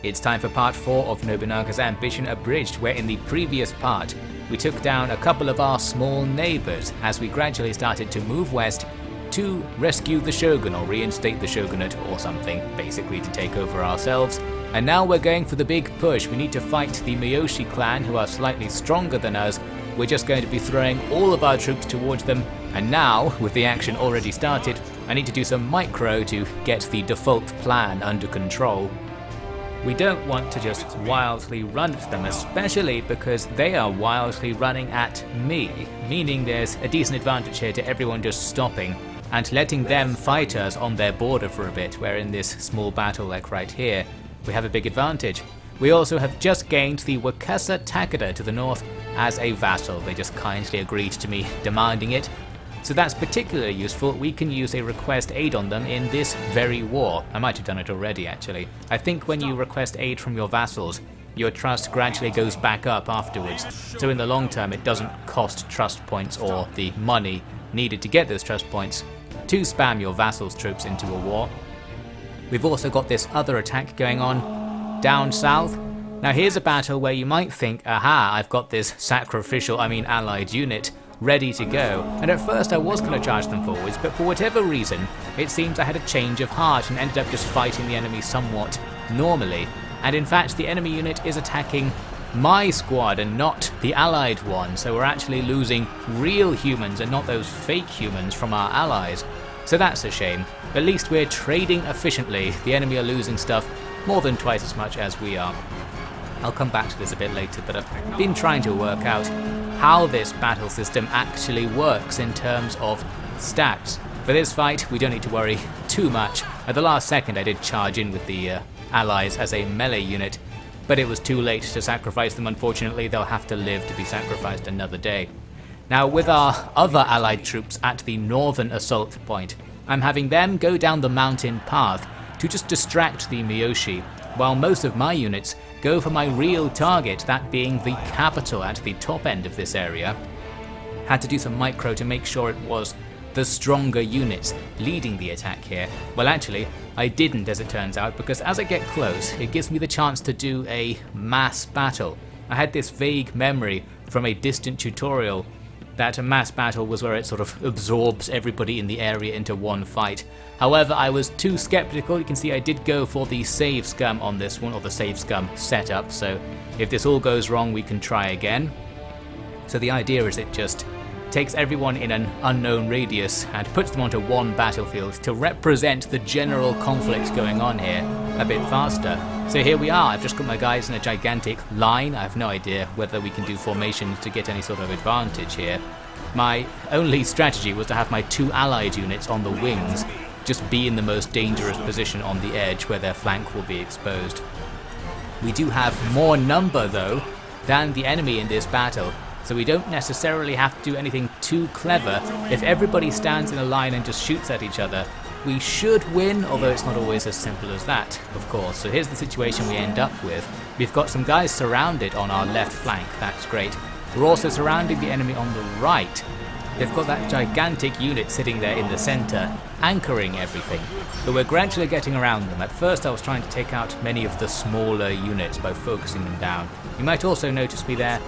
It's time for part 4 of Nobunaga's Ambition Abridged, where in the previous part we took down a couple of our small neighbours as we gradually started to move west to rescue the shogun or reinstate the shogunate or something, basically to take over ourselves. And now we're going for the big push. We need to fight the Miyoshi clan, who are slightly stronger than us. We're just going to be throwing all of our troops towards them, and now, with the action already started, I need to do some micro to get the default plan under control. We don't want to just wildly run at them, especially because they are wildly running at me, meaning there's a decent advantage here to everyone just stopping and letting them fight us on their border for a bit, where in this small battle like right here, we have a big advantage. We also have just gained the Wakasa Takeda to the north as a vassal. They just kindly agreed to me demanding it. So that's particularly useful. We can use a request aid on them in this very war. I might have done it already actually. I think when you request aid from your vassals, your trust gradually goes back up afterwards. So in the long term it doesn't cost trust points or the money needed to get those trust points to spam your vassals' troops into a war. We've also got this other attack going on down south. Now here's a battle where you might think, aha, I've got this allied unit ready to go. And at first I was going to charge them forwards, but for whatever reason, it seems I had a change of heart and ended up just fighting the enemy somewhat normally. And in fact, the enemy unit is attacking my squad and not the allied one, so we're actually losing real humans and not those fake humans from our allies. So that's a shame. At least we're trading efficiently. The enemy are losing stuff more than twice as much as we are. I'll come back to this a bit later, but I've been trying to work out how this battle system actually works in terms of stats. For this fight, we don't need to worry too much. At the last second I did charge in with the allies as a melee unit, but it was too late to sacrifice them. Unfortunately, they'll have to live to be sacrificed another day. Now with our other allied troops at the northern assault point, I'm having them go down the mountain path to just distract the Miyoshi, while most of my units go for my real target, that being the capital at the top end of this area. Had to do some micro to make sure it was the stronger units leading the attack here. Well actually, I didn't as it turns out, because as I get close, it gives me the chance to do a mass battle. I had this vague memory from a distant tutorial that a mass battle was where it sort of absorbs everybody in the area into one fight. However, I was too skeptical. You can see I did go for the save scum on this one, or the save scum setup, so if this all goes wrong we can try again. So the idea is it just takes everyone in an unknown radius and puts them onto one battlefield to represent the general conflict going on here a bit faster. So here we are, I've just got my guys in a gigantic line. I have no idea whether we can do formations to get any sort of advantage here. My only strategy was to have my two allied units on the wings just be in the most dangerous position on the edge where their flank will be exposed. We do have more number though than the enemy in this battle, so we don't necessarily have to do anything too clever. If everybody stands in a line and just shoots at each other, we should win, although it's not always as simple as that, of course. So here's the situation we end up with. We've got some guys surrounded on our left flank, that's great. We're also surrounding the enemy on the right. They've got that gigantic unit sitting there in the center, anchoring everything. But we're gradually getting around them. At first I was trying to take out many of the smaller units by focusing them down. You might also notice me there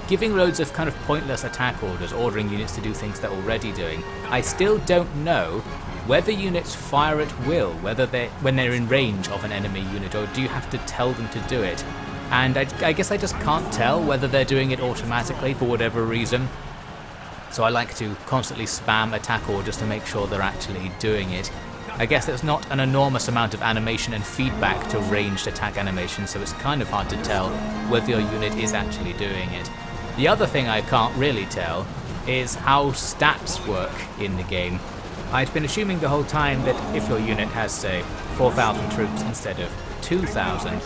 giving loads of kind of pointless attack orders, ordering units to do things they're already doing. I still don't know whether units fire at will, when they're in range of an enemy unit, or do you have to tell them to do it? And I guess I just can't tell whether they're doing it automatically for whatever reason. So I like to constantly spam attack orders to make sure they're actually doing it. I guess there's not an enormous amount of animation and feedback to ranged attack animation, so it's kind of hard to tell whether your unit is actually doing it. The other thing I can't really tell is how stats work in the game. I'd been assuming the whole time that if your unit has, say, 4,000 troops instead of 2,000,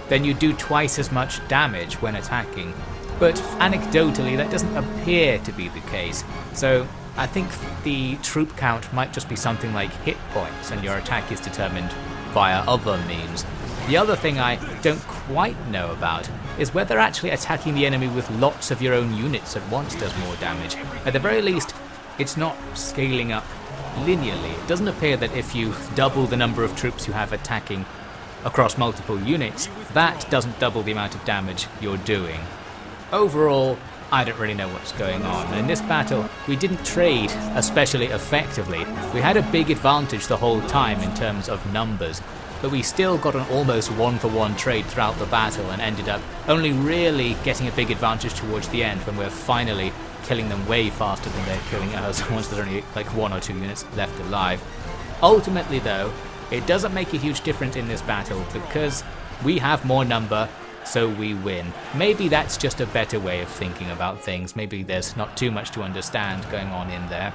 then you do twice as much damage when attacking. But anecdotally, that doesn't appear to be the case. So I think the troop count might just be something like hit points, and your attack is determined via other means. The other thing I don't quite know about is whether actually attacking the enemy with lots of your own units at once does more damage. At the very least, it's not scaling up linearly. It doesn't appear that if you double the number of troops you have attacking across multiple units, that doesn't double the amount of damage you're doing. Overall, I don't really know what's going on. In this battle, we didn't trade especially effectively. We had a big advantage the whole time in terms of numbers, but we still got an almost one-for-one trade throughout the battle and ended up only really getting a big advantage towards the end when we're finally killing them way faster than they're killing us once there's only like 1 or 2 units left alive. Ultimately though, it doesn't make a huge difference in this battle because we have more number, so we win. Maybe that's just a better way of thinking about things. Maybe there's not too much to understand going on in there.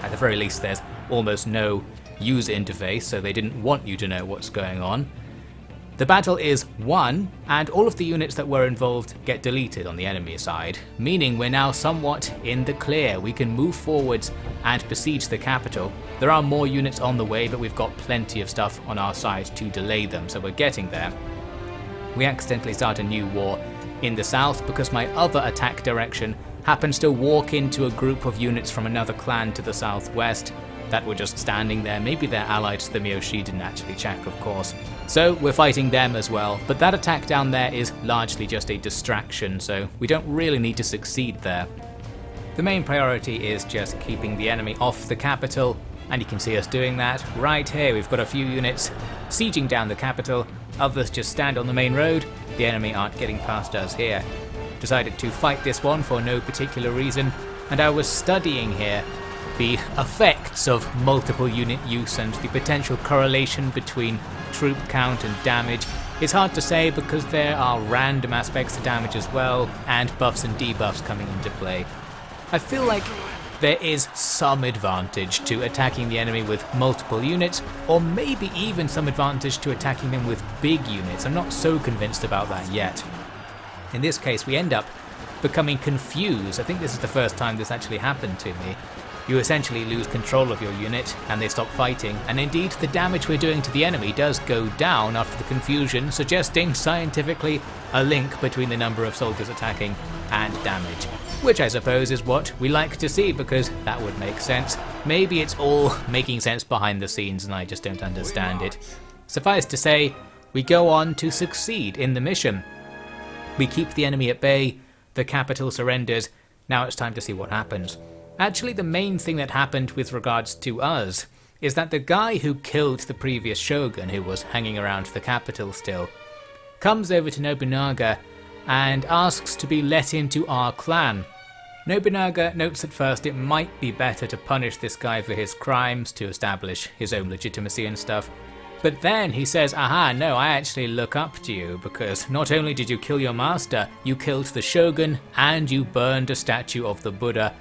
At the very least, there's almost no user interface, so they didn't want you to know what's going on. The battle is won, and all of the units that were involved get deleted on the enemy side, meaning we're now somewhat in the clear. We can move forwards and besiege the capital. There are more units on the way, but we've got plenty of stuff on our side to delay them, so we're getting there. We accidentally start a new war in the south because my other attack direction happens to walk into a group of units from another clan to the southwest that were just standing there. Maybe they're allied to the Miyoshi, didn't actually check of course. So we're fighting them as well, but that attack down there is largely just a distraction, so we don't really need to succeed there. The main priority is just keeping the enemy off the capital, and you can see us doing that right here. We've got a few units sieging down the capital, others just stand on the main road. The enemy aren't getting past us here. Decided to fight this one for no particular reason, and I was studying here the effects of multiple unit use and the potential correlation between troop count and damage. It's hard to say because there are random aspects to damage as well, and buffs and debuffs coming into play. I feel like there is some advantage to attacking the enemy with multiple units, or maybe even some advantage to attacking them with big units. I'm not so convinced about that yet. In this case, we end up becoming confused. I think this is the first time this actually happened to me. You essentially lose control of your unit and they stop fighting, and indeed the damage we're doing to the enemy does go down after the confusion, suggesting scientifically a link between the number of soldiers attacking and damage. Which I suppose is what we like to see, because that would make sense. Maybe it's all making sense behind the scenes and I just don't understand it. Suffice to say, we go on to succeed in the mission. We keep the enemy at bay, the capital surrenders. Now it's time to see what happens. Actually, the main thing that happened with regards to us is that the guy who killed the previous shogun, who was hanging around the capital still, comes over to Nobunaga and asks to be let into our clan. Nobunaga notes at first it might be better to punish this guy for his crimes to establish his own legitimacy and stuff. But then he says, aha, no, I actually look up to you because not only did you kill your master, you killed the shogun and you burned a statue of the Buddha.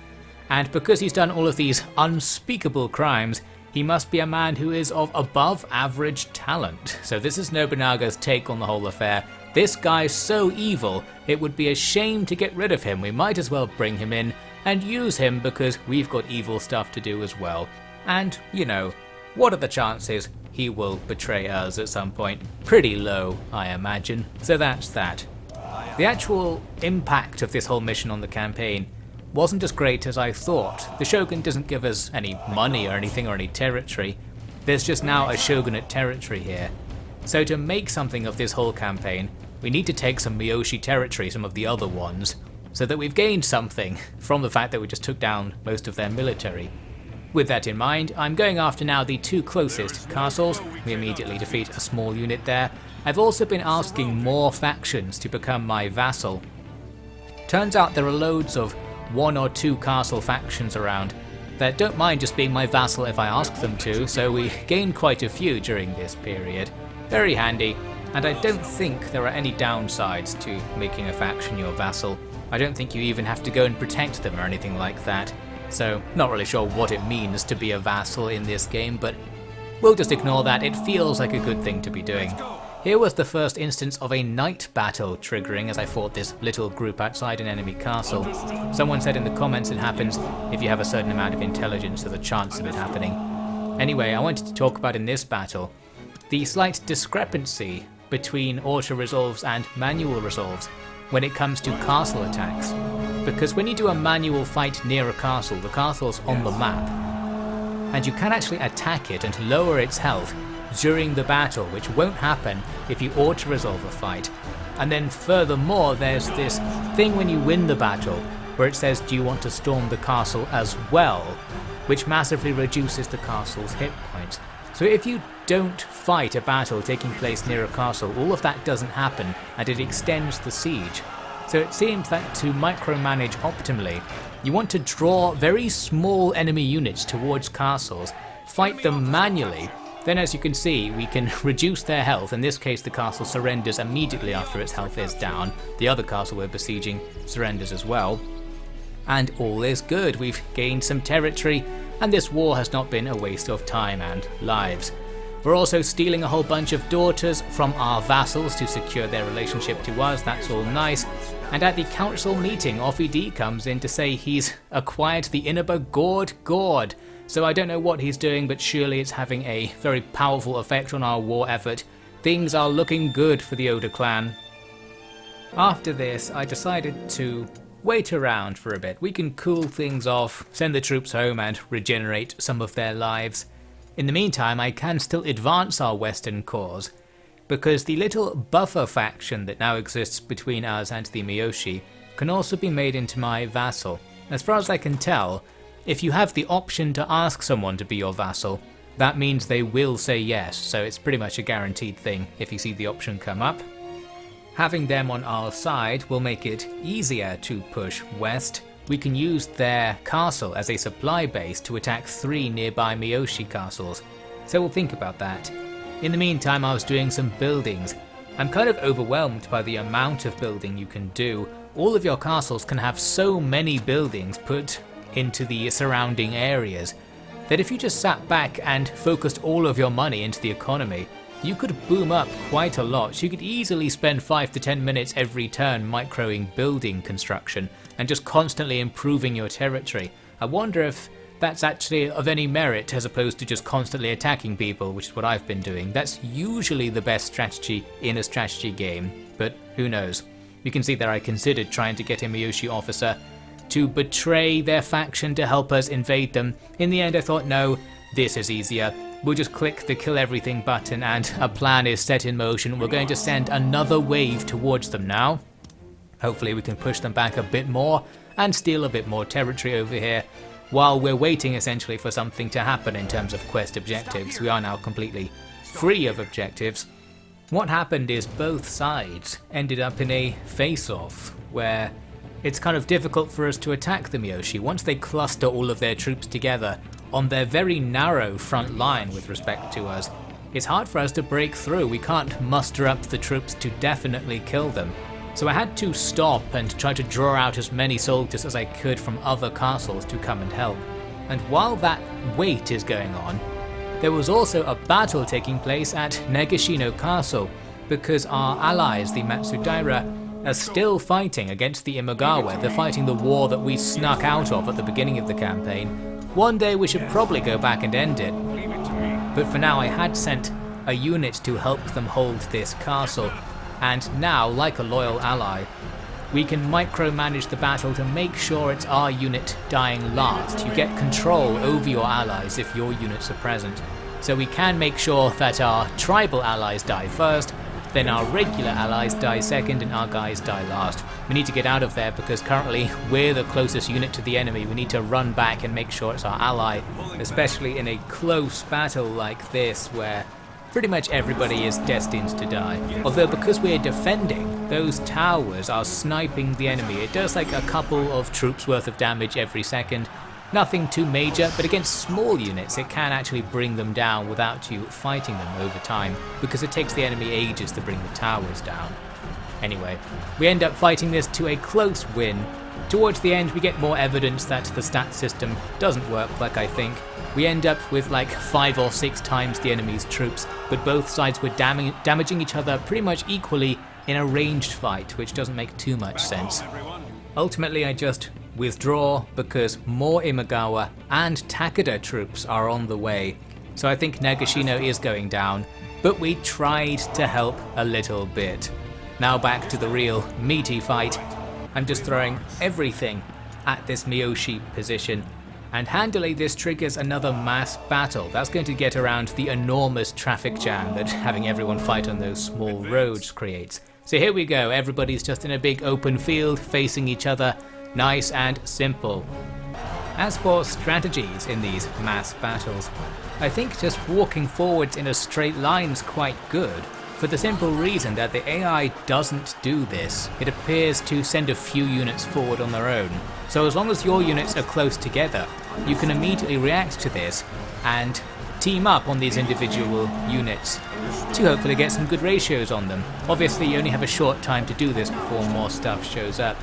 And because he's done all of these unspeakable crimes, he must be a man who is of above average talent. So this is Nobunaga's take on the whole affair. This guy's so evil, it would be a shame to get rid of him. We might as well bring him in and use him because we've got evil stuff to do as well. And, you know, what are the chances he will betray us at some point? Pretty low, I imagine. So that's that. The actual impact of this whole mission on the campaign wasn't as great as I thought. The shogun doesn't give us any money or anything or any territory. There's just now a shogunate territory here. So to make something of this whole campaign, we need to take some Miyoshi territory, some of the other ones, so that we've gained something from the fact that we just took down most of their military. With that in mind, I'm going after now the 2 closest castles. We immediately defeat a small unit there. I've also been asking more factions to become my vassal. Turns out there are loads of 1 or 2 castle factions around that don't mind just being my vassal if I ask them to, so we gained quite a few during this period. Very handy, and I don't think there are any downsides to making a faction your vassal. I don't think you even have to go and protect them or anything like that, so not really sure what it means to be a vassal in this game, but we'll just ignore that. It feels like a good thing to be doing. Here was the first instance of a night battle triggering as I fought this little group outside an enemy castle. Someone said in the comments it happens if you have a certain amount of intelligence, there's a chance of it happening. Anyway, I wanted to talk about in this battle the slight discrepancy between auto-resolves and manual resolves when it comes to castle attacks. Because when you do a manual fight near a castle, the castle's on the map, and you can actually attack it and lower its health during the battle, which won't happen if you auto-resolve a fight. And then furthermore, there's this thing when you win the battle, where it says, do you want to storm the castle as well, which massively reduces the castle's hit points. So if you don't fight a battle taking place near a castle, all of that doesn't happen, and it extends the siege. So it seems that to micromanage optimally, you want to draw very small enemy units towards castles, fight them manually, then as you can see we can reduce their health. In this case the castle surrenders immediately after its health is down, the other castle we're besieging surrenders as well, and all is good. We've gained some territory, and this war has not been a waste of time and lives. We're also stealing a whole bunch of daughters from our vassals to secure their relationship to us, that's all nice. And at the council meeting, Offie D comes in to say he's acquired the Inaba Gourd. So I don't know what he's doing, but surely it's having a very powerful effect on our war effort. Things are looking good for the Oda clan. After this, I decided to wait around for a bit. We can cool things off, send the troops home and regenerate some of their lives. In the meantime, I can still advance our western cause, because the little buffer faction that now exists between us and the Miyoshi can also be made into my vassal. As far as I can tell, if you have the option to ask someone to be your vassal, that means they will say yes, so it's pretty much a guaranteed thing if you see the option come up. Having them on our side will make it easier to push west. We can use their castle as a supply base to attack 3 nearby Miyoshi castles, so we'll think about that. In the meantime, I was doing some buildings. I'm kind of overwhelmed by the amount of building you can do. All of your castles can have so many buildings put into the surrounding areas that if you just sat back and focused all of your money into the economy, you could boom up quite a lot. You could easily spend 5 to 10 minutes every turn microing building construction and just constantly improving your territory. I wonder if that's actually of any merit as opposed to just constantly attacking people, which is what I've been doing. That's usually the best strategy in a strategy game, but who knows. You can see that I considered trying to get a Miyoshi officer to betray their faction to help us invade them. In the end I thought, no, this is easier. We'll just click the kill everything button and a plan is set in motion. We're going to send another wave towards them now. Hopefully we can push them back a bit more and steal a bit more territory over here, while we're waiting essentially for something to happen in terms of quest objectives. We are now completely free of objectives. What happened is both sides ended up in a face-off where it's kind of difficult for us to attack the Miyoshi once they cluster all of their troops together on their very narrow front line with respect to us. It's hard for us to break through. We can't muster up the troops to definitely kill them. So I had to stop and try to draw out as many soldiers as I could from other castles to come and help. And while that wait is going on, there was also a battle taking place at Negashino Castle, because our allies, the Matsudaira, are still fighting against the Imagawa. They're fighting the war that we snuck out of at the beginning of the campaign. One day we should probably go back and end it, but for now I had sent a unit to help them hold this castle, and now, like a loyal ally, we can micromanage the battle to make sure it's our unit dying last. You get control over your allies if your units are present, so we can make sure that our tribal allies die first, then our regular allies die second, and our guys die last. We need to get out of there because currently we're the closest unit to the enemy. We need to run back and make sure it's our ally, especially in a close battle like this where pretty much everybody is destined to die. Although because we're defending, those towers are sniping the enemy. It does like a couple of troops worth of damage every second. Nothing too major, but against small units it can actually bring them down without you fighting them over time, because it takes the enemy ages to bring the towers down. Anyway, we end up fighting this to a close win. Towards the end we get more evidence that the stat system doesn't work like I think. We end up with like 5 or 6 times the enemy's troops, but both sides were damaging each other pretty much equally in a ranged fight, which doesn't make too much sense. Ultimately I just withdraw because more Imagawa and Takeda troops are on the way, so I think Negashino is going down, but we tried to help a little bit. Now back to the real meaty fight. I'm just throwing everything at this Miyoshi position. And handily this triggers another mass battle. That's going to get around the enormous traffic jam that having everyone fight on those small roads creates. So here we go, everybody's just in a big open field facing each other, nice and simple. As for strategies in these mass battles, I think just walking forwards in a straight line is quite good, for the simple reason that the AI doesn't do this. It appears to send a few units forward on their own. So as long as your units are close together, you can immediately react to this and team up on these individual units to hopefully get some good ratios on them. Obviously you only have a short time to do this before more stuff shows up.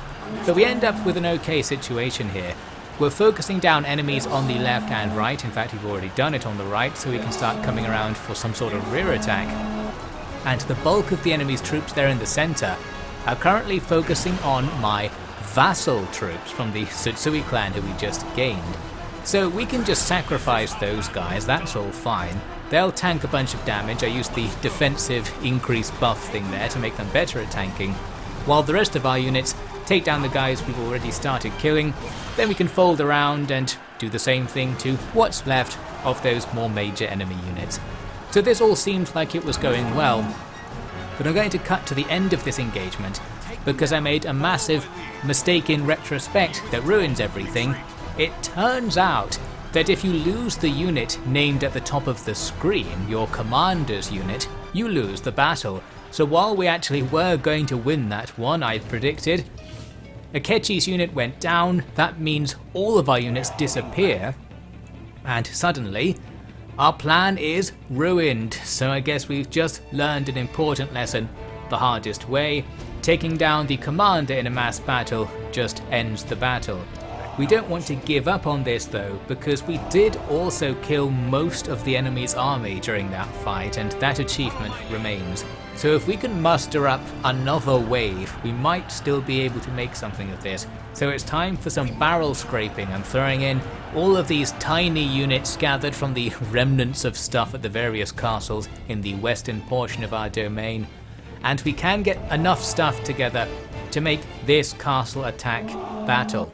But we end up with an okay situation here. We're focusing down enemies on the left and right. In fact, we've already done it on the right, so we can start coming around for some sort of rear attack. And the bulk of the enemy's troops there in the center are currently focusing on my vassal troops from the Tsutsui clan who we just gained. So we can just sacrifice those guys, that's all fine. They'll tank a bunch of damage. I used the defensive increase buff thing there to make them better at tanking, while the rest of our units take down the guys we've already started killing. Then we can fold around and do the same thing to what's left of those more major enemy units. So this all seemed like it was going well, but I'm going to cut to the end of this engagement because I made a massive mistake in retrospect that ruins everything. It turns out that if you lose the unit named at the top of the screen, your commander's unit, you lose the battle. So while we actually were going to win that one, I predicted, Akechi's unit went down. That means all of our units disappear, and suddenly our plan is ruined. So I guess we've just learned an important lesson the hardest way. Taking down the commander in a mass battle just ends the battle. We don't want to give up on this though, because we did also kill most of the enemy's army during that fight, and that achievement remains. So if we can muster up another wave, we might still be able to make something of this. So it's time for some barrel scraping. I'm throwing in all of these tiny units gathered from the remnants of stuff at the various castles in the western portion of our domain. And we can get enough stuff together to make this castle attack battle.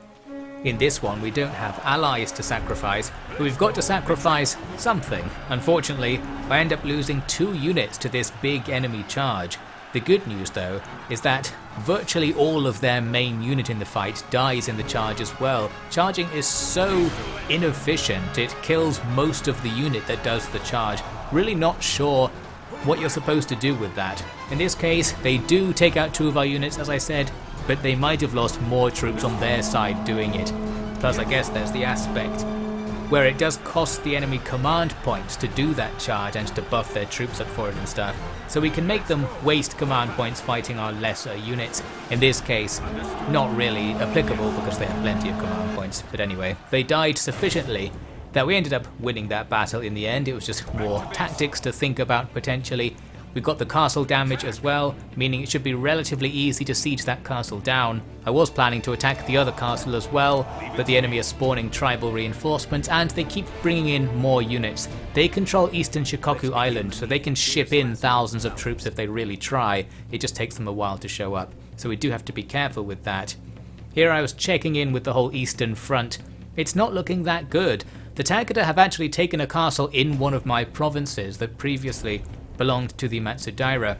In this one we don't have allies to sacrifice, but we've got to sacrifice something. Unfortunately, I end up losing 2 units to this big enemy charge. The good news though is that virtually all of their main unit in the fight dies in the charge as well. Charging is so inefficient, it kills most of the unit that does the charge. Really not sure what you're supposed to do with that. In this case, they do take out 2 of our units, as I said, but they might have lost more troops on their side doing it. Plus I guess there's the aspect where it does cost the enemy command points to do that charge and to buff their troops up for it and stuff. So we can make them waste command points fighting our lesser units. In this case, not really applicable because they have plenty of command points. But anyway, they died sufficiently that we ended up winning that battle in the end. It was just more tactics to think about potentially. We got the castle damage as well, meaning it should be relatively easy to siege that castle down. I was planning to attack the other castle as well, but the enemy are spawning tribal reinforcements and they keep bringing in more units. They control eastern Shikoku Island, so they can ship in thousands of troops if they really try. It just takes them a while to show up, so we do have to be careful with that. Here I was checking in with the whole eastern front. It's not looking that good. The Takeda have actually taken a castle in one of my provinces that previously belonged to the Matsudaira,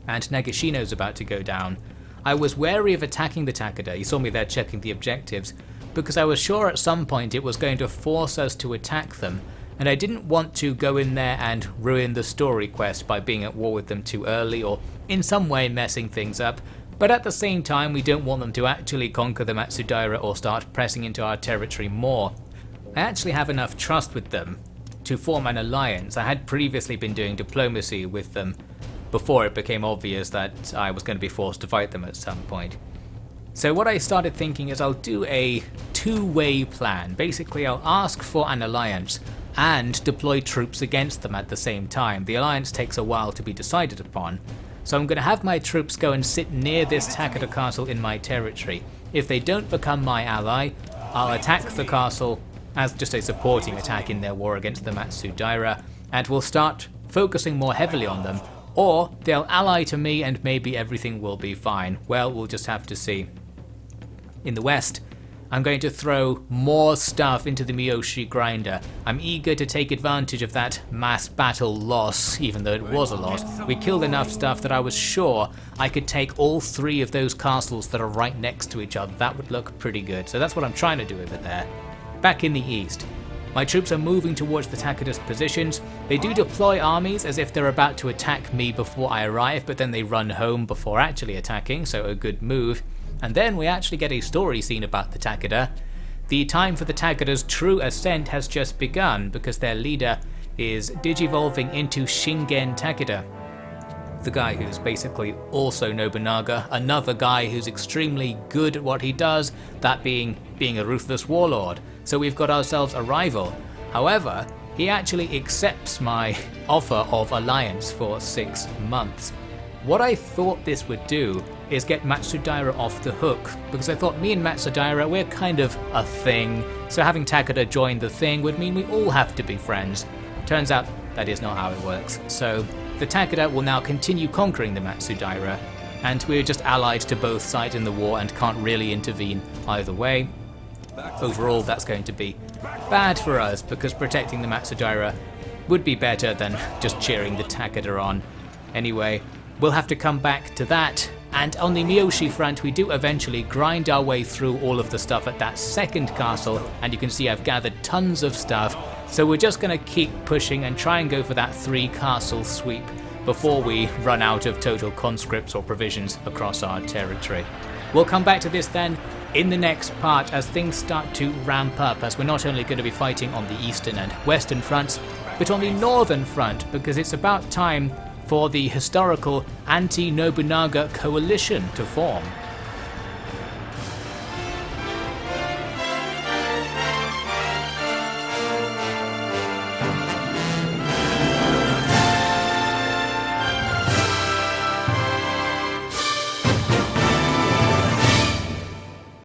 and Nagashino's about to go down. I was wary of attacking the Takeda, you saw me there checking the objectives, because I was sure at some point it was going to force us to attack them, and I didn't want to go in there and ruin the story quest by being at war with them too early or in some way messing things up, but at the same time we don't want them to actually conquer the Matsudaira or start pressing into our territory more. I actually have enough trust with them to form an alliance. I had previously been doing diplomacy with them before it became obvious that I was going to be forced to fight them at some point. So what I started thinking is I'll do a 2-way plan. Basically I'll ask for an alliance and deploy troops against them at the same time. The alliance takes a while to be decided upon, so I'm going to have my troops go and sit near this Takeda castle in my territory. If they don't become my ally, I'll attack the castle as just a supporting attack in their war against the Matsudaira, and we'll start focusing more heavily on them, or they'll ally to me and maybe everything will be fine. Well, we'll just have to see. In the west, I'm going to throw more stuff into the Miyoshi grinder. I'm eager to take advantage of that mass battle loss, even though it was a loss. We killed enough stuff that I was sure I could take all 3 of those castles that are right next to each other. That would look pretty good. So that's what I'm trying to do over there. Back in the east, my troops are moving towards the Takeda's positions. They do deploy armies as if they're about to attack me before I arrive, but then they run home before actually attacking, so a good move. And then we actually get a story scene about the Takeda. The time for the Takeda's true ascent has just begun because their leader is digivolving into Shingen Takeda, the guy who's basically also Nobunaga, another guy who's extremely good at what he does, that being a ruthless warlord. So we've got ourselves a rival. However, he actually accepts my offer of alliance for 6 months. What I thought this would do is get Matsudaira off the hook, because I thought me and Matsudaira, we're kind of a thing, so having Takeda join the thing would mean we all have to be friends. Turns out that is not how it works, so the Takeda will now continue conquering the Matsudaira, and we're just allied to both sides in the war and can't really intervene either way. Overall, that's going to be bad for us, because protecting the Matsudaira would be better than just cheering the Takeda on. Anyway, we'll have to come back to that. And on the Miyoshi front, we do eventually grind our way through all of the stuff at that second castle, and you can see I've gathered tons of stuff, so we're just going to keep pushing and try and go for that 3 castle sweep before we run out of total conscripts or provisions across our territory. We'll come back to this then in the next part as things start to ramp up, as we're not only going to be fighting on the eastern and western fronts, but on the northern front, because it's about time for the historical anti-Nobunaga coalition to form.